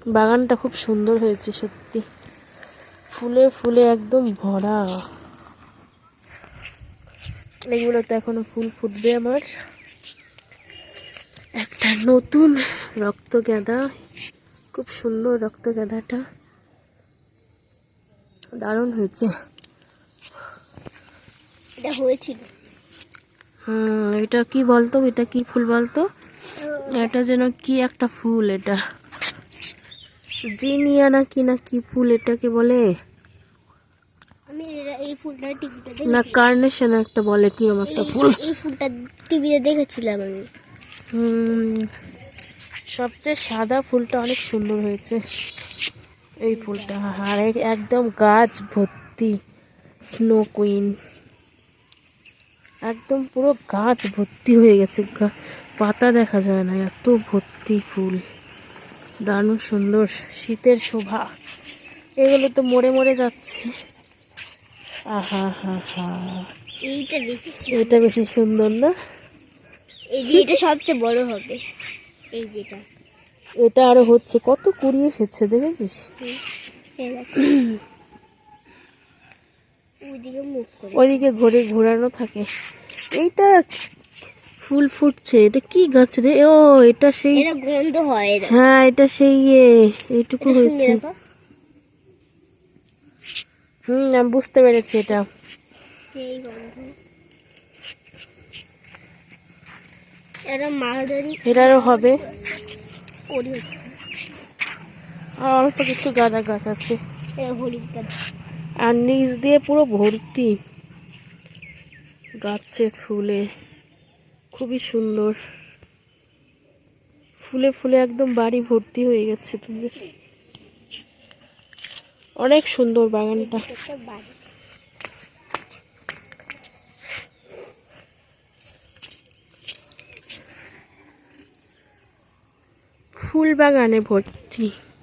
বাগানটা খুব সুন্দর হয়েছে সত্যি, ফুলে ফুলে একদম ভরা। এগুলোতে এখনো ফুল ফুটবে। আমার একটা নতুন রক্ত গাঁদা, খুব সুন্দর রক্ত গাঁদাটা, দারুণ হয়েছে। এটা হয়েছিল। এটা কি বলতো, এটা কি ফুল বলতো? এটা যেন কি একটা ফুল, এটা জিনিয়া না কি ফুল এটাকে বলে? আমি এই ফুলটা টিভিতে না কার্নেশন একটা বলে, কিরকম একটা ফুল। এই ফুলটা টিভিতে দেখেছিলাম আমি। সবচেয়ে সাদা ফুলটা অনেক সুন্দর হয়েছে এই ফুলটা। আর একদম গাছ ভর্তি স্নো কুইন, একদম পুরো গাছ ভর্তি হয়ে গেছে, পাতা দেখা যায় না, এত ভর্তি ফুল, দারুণ সুন্দর, শীতের শোভা। এগুলো তো মরে মরে যাচ্ছে। আহা হা হা, এটা বেশি সুন্দর না? এই যে এটা সবচেয়ে বড় হবে, এই যেটা, এটা আরো হচ্ছে, কত কুড়ি এসেছে দেখেছিস? ওইদিকে ঘুরে ঘোরানো থাকে। এইটা ফুল ফুটছে, এটা কি গাছ রে? ও এটা সেই, এটা গন্ধ হয়। হ্যাঁ এটা সেই এইটুকু হয়েছে। আমি বুঝতে পেরেছি, এটা সেই গন্ধ। এটা মালদারি, এটারও হবে। করি হচ্ছে। আর অল্প কিছু গাঁদা গাছ আছে, হলুদ গাঁদা। আর নিচ দিয়ে পুরো ভর্তি গাছে ফুলে, খুবই সুন্দর, ফুলে ফুলে একদম বাড়ি ভর্তি হয়ে গেছে। তোমাদের অনেক সুন্দর বাগানটা। ফুল বাগানে ভর্তি।